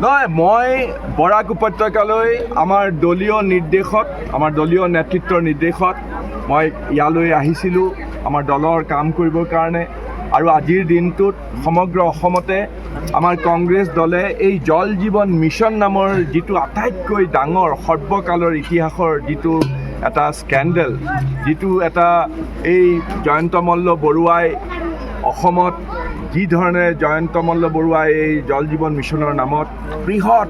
নহয়, মই বৰাক উপত্যকালৈ আমাৰ দলীয় নিৰ্দেশত, আমাৰ দলীয় নেতৃত্বৰ নিৰ্দেশত মই ইয়ালৈ আহিছিলোঁ আমাৰ দলৰ কাম কৰিবৰ কাৰণে। আৰু আজিৰ দিনটোত সমগ্ৰ অসমতে আমাৰ কংগ্ৰেছ দলে এই জল জীৱন মিছন নামৰ যিটো আটাইতকৈ ডাঙৰ সৰ্বকালৰ ইতিহাসৰ যিটো এটা স্কেণ্ডেল, যিটো এটা এই জয়ন্ত মল্ল বৰুৱাই অসমত যি ধৰণে জয়ন্ত মল্ল বৰুৱাই এই জল জীৱন মিছনৰ নামত বৃহৎ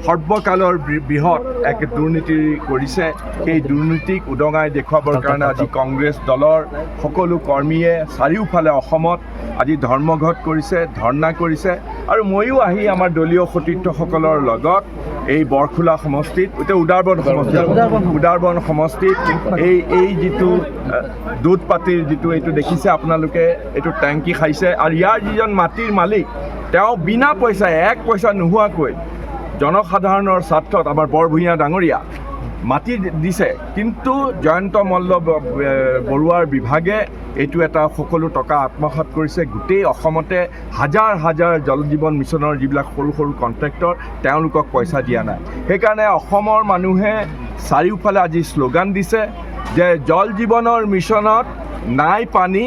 সৰ্বকালৰ বৃহৎ এক দুৰ্নীতি কৰিছে, সেই দুৰ্নীতিক উদঙাই দেখুৱাবৰ কাৰণে আজি কংগ্ৰেছ দলৰ সকলো কৰ্মীয়ে চাৰিওফালে অসমত আজি ধৰ্মঘট কৰিছে, ধৰ্ণা কৰিছে। আৰু ময়ো আহি আমাৰ দলীয় সতীৰ্থসকলৰ লগত এই বৰখোলা সমষ্টিত, এতিয়া উদাৰবন সমষ্টিত এই যিটো দুধ পাতিৰ যিটো এইটো দেখিছে আপোনালোকে, এইটো টেংকি খাইছে। আৰু ইয়াৰ যিজন মাটিৰ মালিক তেওঁ বিনা পইচাই, এক পইচা নোহোৱাকৈ জনসাধাৰণৰ স্বাৰ্থত আমাৰ বৰভূঞা ডাঙৰীয়া মাটি দিছে। কিন্তু জয়ন্ত মল্ল বৰুৱাৰ বিভাগে এইটো এটা সকলো টকা আত্মসাৎ কৰিছে। গোটেই অসমতে হাজাৰ হাজাৰ জল জীৱন মিছনৰ যিবিলাক সৰু সৰু কণ্ট্ৰেক্টৰ, তেওঁলোকক পইচা দিয়া নাই। সেইকাৰণে অসমৰ মানুহে চাৰিওফালে আজি শ্লোগান দিছে যে জল জীৱনৰ মিছনত নাই পানী,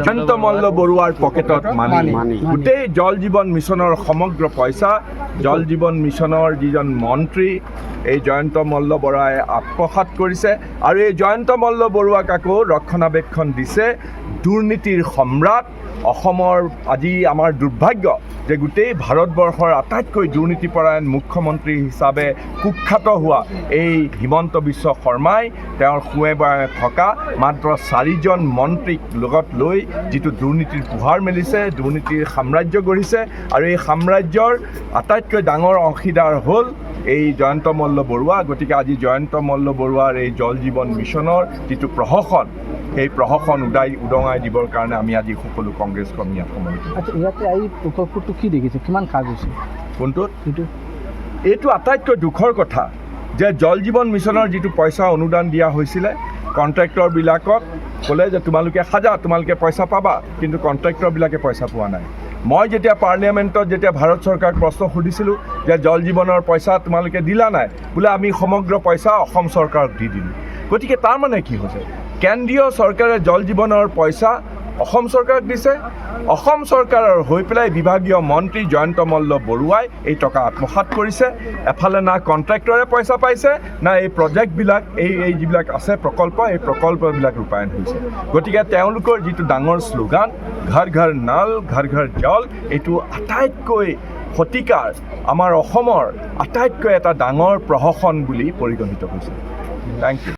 জয়ন্ত মল্ল বৰুৱাৰ পকেটত মানি। গোটেই জল জীৱন মিছনৰ সমগ্ৰ পইচা জল জীৱন মিছনৰ যিজন মন্ত্ৰী এই জয়ন্ত মল্ল বৰুৱাই আত্মসাৎ কৰিছে। আৰু এই জয়ন্ত মল্ল বৰুৱাক আকৌ ৰক্ষণাবেক্ষণ দিছে দুৰ্নীতিৰ সম্ৰাট অসমৰ। আজি আমাৰ দুৰ্ভাগ্য যে গোটেই ভাৰতবৰ্ষৰ আটাইতকৈ দুৰ্নীতিপৰায়ণ মুখ্যমন্ত্ৰী হিচাপে কুখ্যাত হোৱা এই হিমন্ত বিশ্ব শৰ্মাই তেওঁৰ সোঁৱে বায়ে থকা মাত্ৰ 4জন মন্ত্ৰীক লগত লৈ যিটো দুৰ্নীতিৰ পোহাৰ মেলিছে, দুৰ্নীতিৰ সাম্ৰাজ্য গঢ়িছে। আৰু এই সাম্ৰাজ্যৰ আটাইতকৈ ডাঙৰ অংশীদাৰ হ'ল এই জয়ন্ত মল্ল বৰুৱা। গতিকে আজি জয়ন্ত মল্ল বৰুৱাৰ এই জল জীৱন মিছনৰ যিটো প্ৰহসন, সেই প্ৰহসন উদঙাই দিবৰ কাৰণে আমি আজি সকলো কংগ্ৰেছ কৰ্মী সমবেত। ইয়াতে এই প্ৰকল্পটো কি দেখিছে, কিমান কাজ হৈছে? কোনটোত? এইটো আটাইতকৈ দুখৰ কথা যে জল জীৱন মিছনৰ যিটো পইচা অনুদান দিয়া হৈছিলে কণ্ট্ৰেক্টৰবিলাকক ক'লে যে তোমালোকে সাজা, তোমালোকে পইচা পাবা, কিন্তু কণ্ট্ৰেক্টৰবিলাকে পইচা পোৱা নাই। মই যেতিয়া পাৰ্লিয়ামেণ্টত যেতিয়া ভাৰত চৰকাৰক প্ৰশ্ন সুধিছিলোঁ যে জল জীৱনৰ পইচা তোমালোকে দিলা নাই, বোলে আমি সমগ্ৰ পইচা অসম চৰকাৰক দি দিলোঁ। গতিকে তাৰমানে কি হৈছে, কেন্দ্ৰীয় চৰকাৰে জল জীৱনৰ পইচা অসম চৰকাৰক দিছে, অসম চৰকাৰৰ হৈ পেলাই বিভাগীয় মন্ত্ৰী জয়ন্ত মল্ল বৰুৱাই এই টকা আত্মসাৎ কৰিছে। এফালে না কণ্ট্ৰেক্টৰে পইচা পাইছে, না এই প্ৰজেক্টবিলাক এই যিবিলাক আছে প্ৰকল্প, এই প্ৰকল্পবিলাক ৰূপায়ণ হৈছে। গতিকে তেওঁলোকৰ যিটো ডাঙৰ শ্লোগান ঘৰ ঘৰ নল ঘৰ ঘৰ জল, এইটো আটাইতকৈ শতিকাৰ আমাৰ অসমৰ আটাইতকৈ এটা ডাঙৰ প্ৰহসন বুলি পৰিগণিত হৈছে। Thank U.